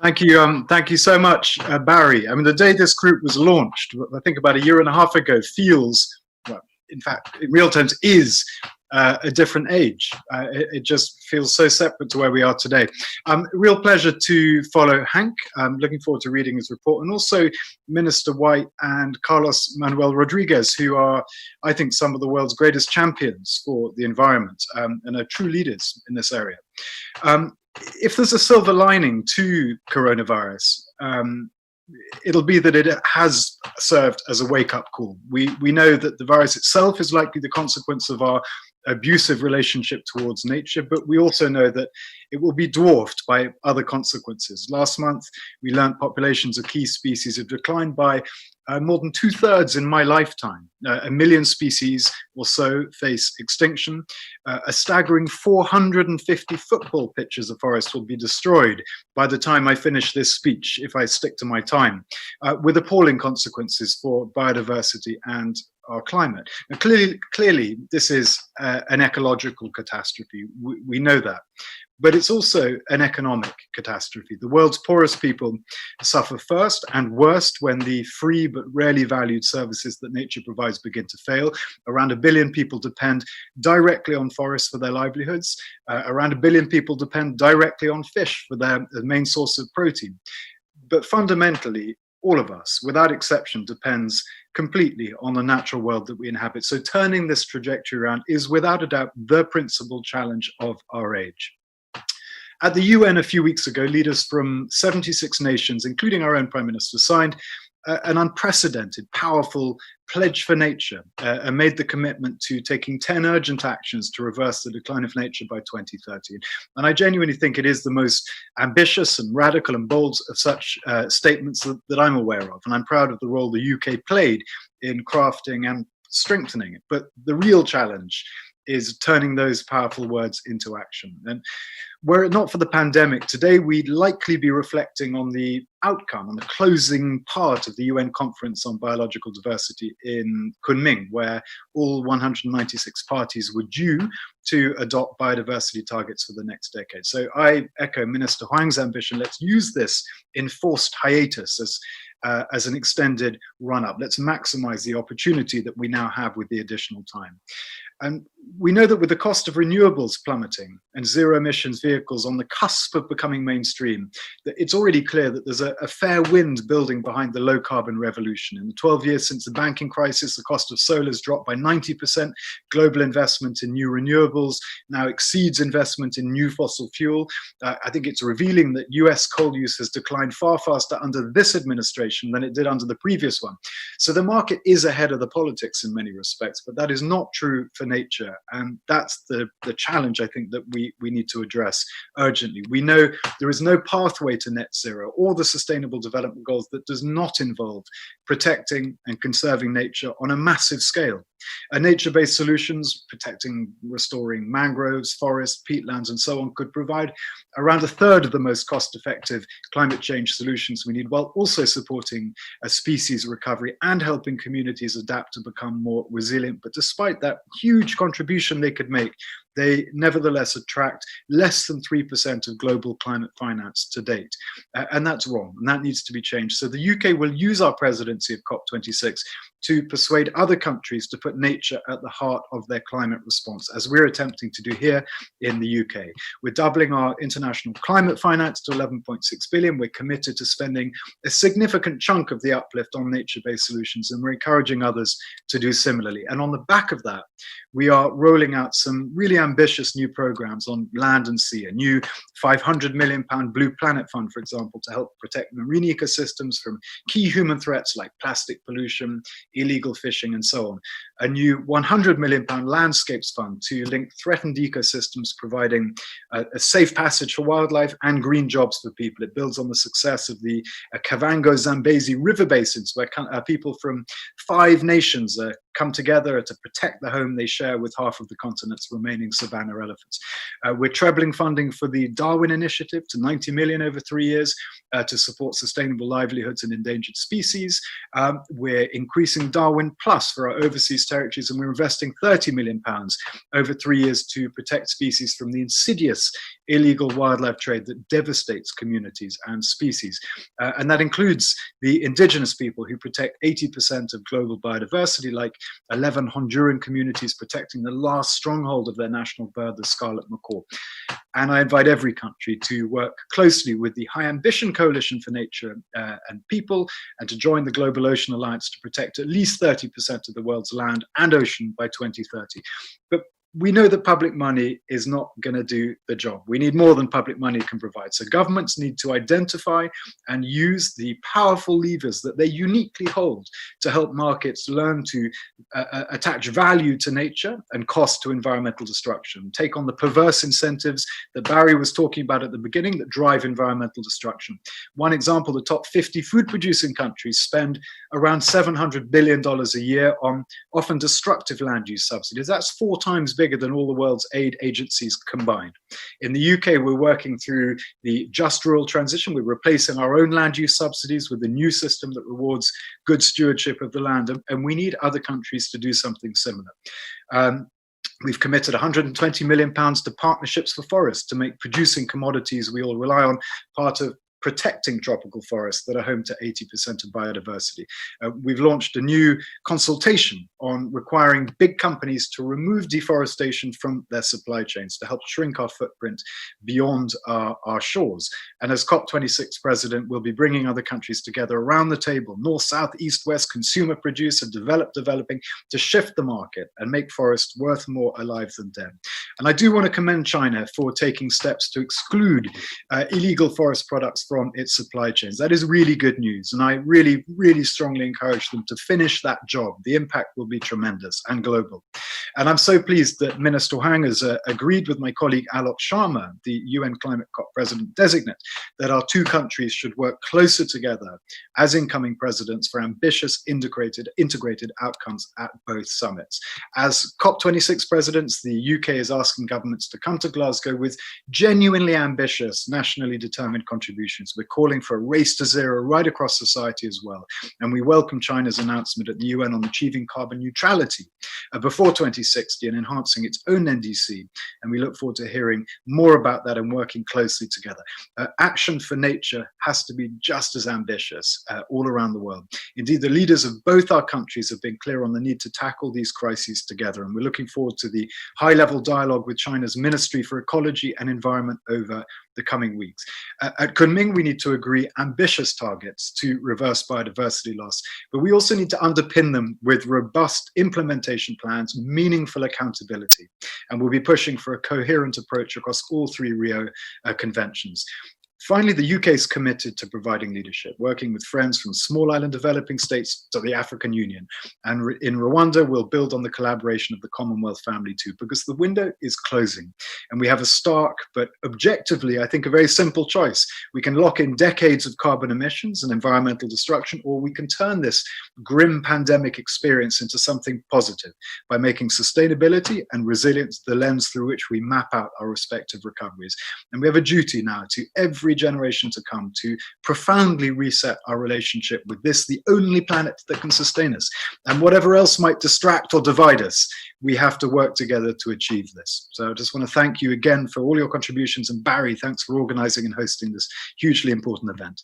Thank you so much, Barry. I mean, the day this group was launched, I think about a year and a half ago, feels, well, in fact, in real terms, is a different age. It just feels so separate to where we are today. Real pleasure to follow Hank. I'm looking forward to reading his report, and also Minister White and Carlos Manuel Rodriguez, who are, I think, some of the world's greatest champions for the environment and are true leaders in this area. If there's a silver lining to coronavirus, it'll be that it has served as a wake-up call. We know that the virus itself is likely the consequence of our abusive relationship towards nature, but we also know that it will be dwarfed by other consequences. Last month, we learned populations of key species have declined by more than 2/3 in my lifetime. 1 million species or so face extinction. A staggering 450 football pitches of forest will be destroyed by the time I finish this speech, if I stick to my time, with appalling consequences for biodiversity and our climate. Now, clearly, this is an ecological catastrophe. We know that. But it's also an economic catastrophe. The world's poorest people suffer first and worst when the free but rarely valued services that nature provides begin to fail. Around 1 billion people depend directly on forests for their livelihoods. Around 1 billion people depend directly on fish for their main source of protein. But fundamentally, all of us, without exception, depends completely on the natural world that we inhabit. So turning this trajectory around is without a doubt the principal challenge of our age. At the UN a few weeks ago, leaders from 76 nations, including our own Prime Minister, signed an unprecedented, powerful pledge for nature and made the commitment to taking 10 urgent actions to reverse the decline of nature by 2030. And I genuinely think it is the most ambitious and radical and bold of such statements that I'm aware of. And I'm proud of the role the UK played in crafting and strengthening it. But the real challenge is turning those powerful words into action. And were it not for the pandemic, today we'd likely be reflecting on the outcome, on the closing part of the UN conference on biological diversity in Kunming, where all 196 parties were due to adopt biodiversity targets for the next decade. So I echo Minister Huang's ambition. Let's use this enforced hiatus as an extended run-up. Let's maximize the opportunity that we now have with the additional time. And we know that with the cost of renewables plummeting and zero emissions vehicles on the cusp of becoming mainstream, that it's already clear that there's a fair wind building behind the low carbon revolution. In the 12 years since the banking crisis, the cost of solar has dropped by 90%. Global investment in new renewables now exceeds investment in new fossil fuel. I think it's revealing that US coal use has declined far faster under this administration than it did under the previous one. So the market is ahead of the politics in many respects, but that is not true for nature. And that's the challenge, I think, that we need to address urgently. We know there is no pathway to net zero or the sustainable development goals that does not involve protecting and conserving nature on a massive scale. Nature-based solutions, protecting, restoring mangroves, forests, peatlands, and so on, could provide around 1/3 of the most cost-effective climate change solutions we need, while also supporting a species recovery and helping communities adapt to become more resilient. But despite that huge contribution they could make, they nevertheless attract less than 3% of global climate finance to date. And that's wrong, and that needs to be changed. So the UK will use our presidency of COP26 to persuade other countries to put nature at the heart of their climate response, as we're attempting to do here in the UK. We're doubling our international climate finance to 11.6 billion. We're committed to spending a significant chunk of the uplift on nature-based solutions, and we're encouraging others to do similarly. And on the back of that, we are rolling out some really ambitious new programs on land and sea, a new £500 million Blue Planet Fund, for example, to help protect marine ecosystems from key human threats like plastic pollution, illegal fishing, and so on. A new £100 million Landscapes Fund to link threatened ecosystems, providing a safe passage for wildlife and green jobs for people. It builds on the success of the Kavango Zambezi river basins, where people from 5 nations come together to protect the home they share with half of the continent's remaining savanna elephants. We're trebling funding for the Darwin Initiative to 90 million over 3 years to support sustainable livelihoods in endangered species. We're increasing Darwin Plus for our overseas territories, and we're investing £30 million over 3 years to protect species from the insidious illegal wildlife trade that devastates communities and species. And that includes the indigenous people who protect 80% of global biodiversity, like 11 Honduran communities protecting the last stronghold of their national bird, the scarlet macaw. And I invite every country to work closely with the High Ambition Coalition for Nature and People, and to join the Global Ocean Alliance to protect at least 30% of the world's land and ocean by 2030. But we know that public money is not going to do the job. We need more than public money can provide. So governments need to identify and use the powerful levers that they uniquely hold to help markets learn to attach value to nature and cost to environmental destruction. Take on the perverse incentives that Barry was talking about at the beginning that drive environmental destruction. One example, the top 50 food producing countries spend around $700 billion a year on often destructive land use subsidies. That's 4 times bigger than all the world's aid agencies combined. In the UK, we're working through the just rural transition. We're replacing our own land use subsidies with a new system that rewards good stewardship of the land, and we need other countries to do something similar. We've committed £120 million to partnerships for forests to make producing commodities we all rely on part of protecting tropical forests that are home to 80% of biodiversity. We've launched a new consultation on requiring big companies to remove deforestation from their supply chains to help shrink our footprint beyond our shores. And as COP26 president, we'll be bringing other countries together around the table, north, south, east, west, consumer, producer, developing, to shift the market and make forests worth more alive than dead. And I do want to commend China for taking steps to exclude illegal forest products from its supply chains. That is really good news, and I really, really strongly encourage them to finish that job. The impact will be tremendous and global. And I'm so pleased that Minister Huang has agreed with my colleague Alok Sharma, the UN Climate COP president designate, that our 2 countries should work closer together as incoming presidents for ambitious integrated outcomes at both summits. As COP26 presidents, the UK is asking governments to come to Glasgow with genuinely ambitious, nationally determined contributions. We're calling for a race to zero right across society as well. And we welcome China's announcement at the UN on achieving carbon neutrality before 2060 and enhancing its own NDC. And we look forward to hearing more about that and working closely together. Action for nature has to be just as ambitious all around the world. Indeed, the leaders of both our countries have been clear on the need to tackle these crises together. And we're looking forward to the high-level dialogue with China's Ministry for Ecology and Environment over the coming weeks. At Kunming, we need to agree ambitious targets to reverse biodiversity loss, but we also need to underpin them with robust implementation plans, meaningful accountability, and we'll be pushing for a coherent approach across all 3 Rio conventions. Finally, the UK is committed to providing leadership, working with friends from small island developing states to the African Union. And in Rwanda, we'll build on the collaboration of the Commonwealth family too, because the window is closing. And we have a stark, but objectively, I think, a very simple choice. We can lock in decades of carbon emissions and environmental destruction, or we can turn this grim pandemic experience into something positive by making sustainability and resilience the lens through which we map out our respective recoveries. And we have a duty now to every generation to come to profoundly reset our relationship with this, the only planet that can sustain us. And whatever else might distract or divide us, we have to work together to achieve this. So I just want to thank you again for all your contributions. And Barry, thanks for organizing and hosting this hugely important event.